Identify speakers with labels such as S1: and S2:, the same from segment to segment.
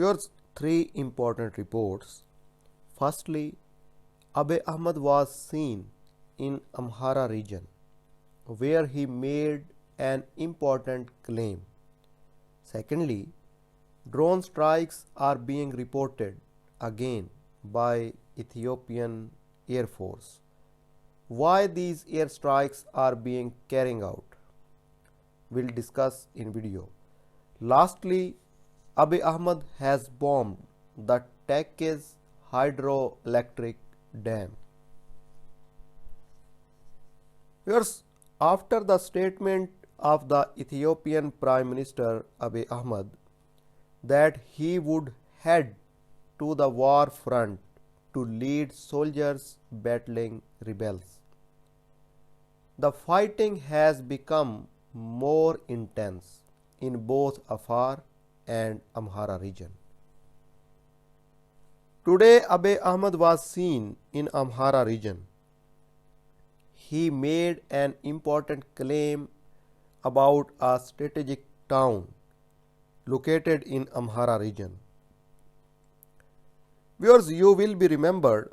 S1: Here's three important reports. Firstly, Abiy Ahmed was seen in Amhara region where he made an important claim. Secondly, drone strikes are being reported again by Ethiopian Air Force. Why these airstrikes are being carried out? We'll discuss in video. Lastly, Abiy Ahmed has bombed the Tekkes hydroelectric dam. Here's after the statement of the Ethiopian Prime Minister Abiy Ahmed that he would head to the war front to lead soldiers battling rebels. The fighting has become more intense in both Afar and Amhara region. Today, Abiy Ahmed was seen in Amhara region. He made an important claim about a strategic town located in Amhara region. Viewers, you will be remembered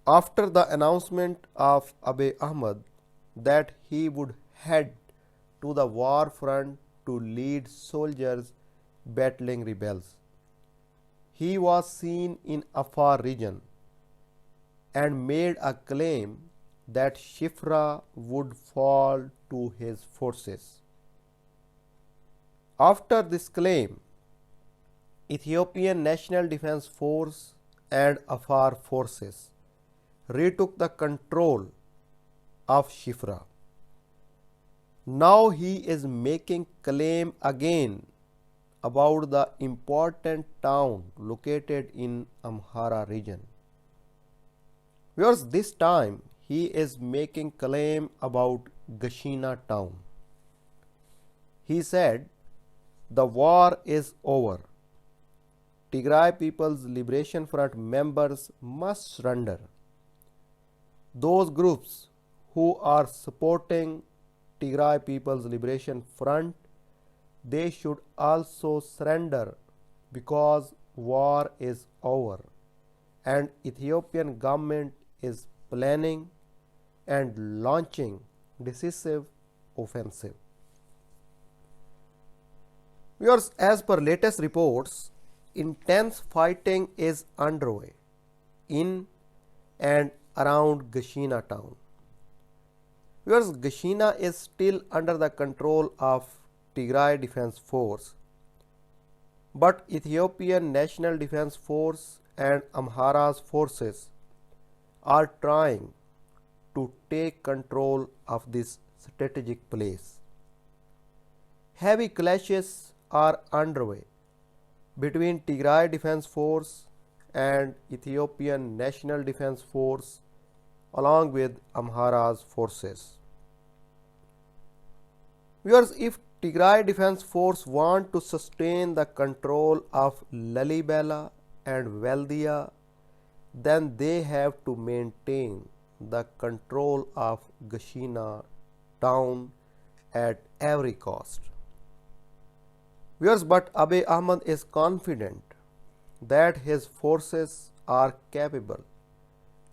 S1: after the announcement of Abiy Ahmed that he would head to the war front to lead soldiers battling rebels. He was seen in Afar region and made a claim that Shifra would fall to his forces. After this claim, Ethiopian National Defense Force and Afar forces retook the control of Shifra. Now he is making claim again about the important town located in Amhara region. Whereas this time he is making claim about Gashina town. He said, the war is over. Tigray People's Liberation Front members must surrender. Those groups who are supporting Tigray People's Liberation Front, they should also surrender because war is over and Ethiopian government is planning and launching decisive offensive. Viewers, as per latest reports, intense fighting is underway in and around Gashina town. Viewers, Gashina is still under the control of Tigray Defense Force, but Ethiopian National Defense Force and Amhara's forces are trying to take control of this strategic place. Heavy clashes are underway between Tigray Defense Force and Ethiopian National Defense Force along with Amhara's forces. Viewers, if Tigray Defense Force want to sustain the control of Lalibela and Valdia, then they have to maintain the control of Gashina town at every cost. Viewers, but Abiy Ahmed is confident that his forces are capable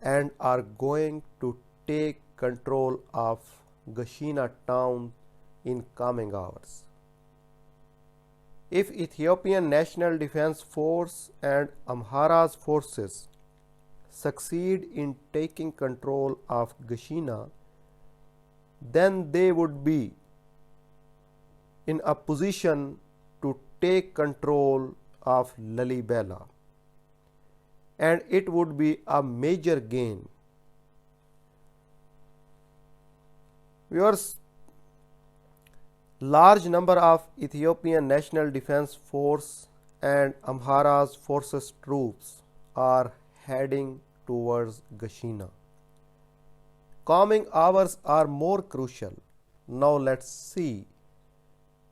S1: and are going to take control of Gashina town in coming hours. If Ethiopian National Defense Force and Amhara's forces succeed in taking control of Gashina, then they would be in a position to take control of Lalibela, and it would be a major gain. Viewers, large number of Ethiopian National Defense Force and Amhara's forces troops are heading towards Gashina. Coming hours are more crucial. Now let's see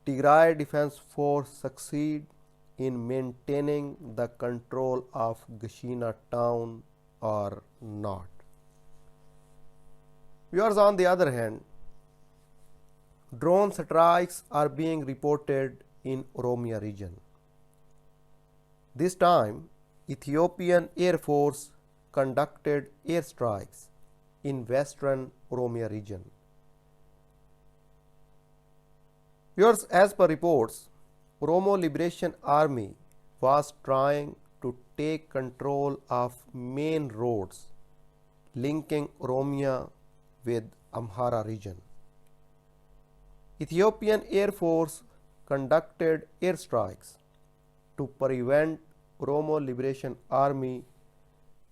S1: Tigray Defense Force succeed in maintaining the control of Gashina town or not. Viewers, on the other hand, drone strikes are being reported in Oromia region. This time, Ethiopian Air Force conducted airstrikes in western Oromia region. Viewers, as per reports, Oromo Liberation Army was trying to take control of main roads linking Oromia with Amhara region. Ethiopian Air Force conducted airstrikes to prevent Oromo Liberation Army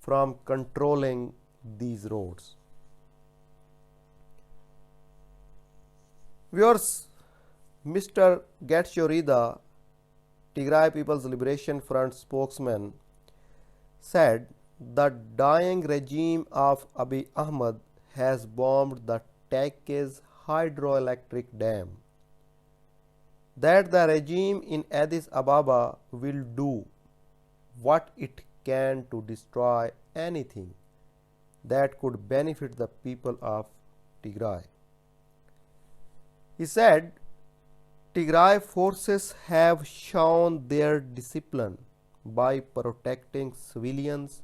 S1: from controlling these roads. Viewers, Mr. Getachew Reda, Tigray People's Liberation Front spokesman, said the dying regime of Abiy Ahmed has bombed the Tekkes hydroelectric dam. That the regime in Addis Ababa will do what it can to destroy anything that could benefit the people of Tigray. He said, Tigray forces have shown their discipline by protecting civilians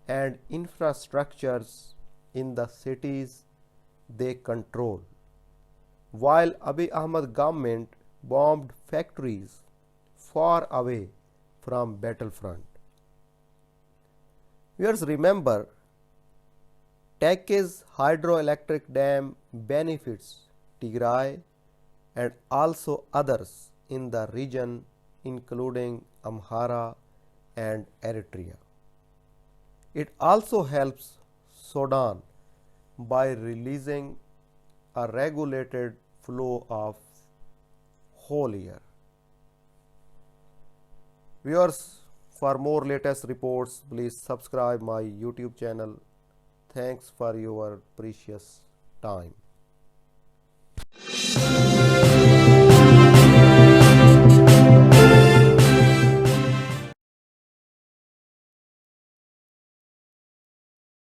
S1: and infrastructures in the cities they control, while Abiy Ahmed government bombed factories far away from battlefront. Viewers, remember, Tekkes hydroelectric dam benefits Tigray and also others in the region including Amhara and Eritrea. It also helps Sudan by releasing a regulated flow of whole year. Viewers, for more latest reports, please subscribe my YouTube channel. Thanks for your precious time.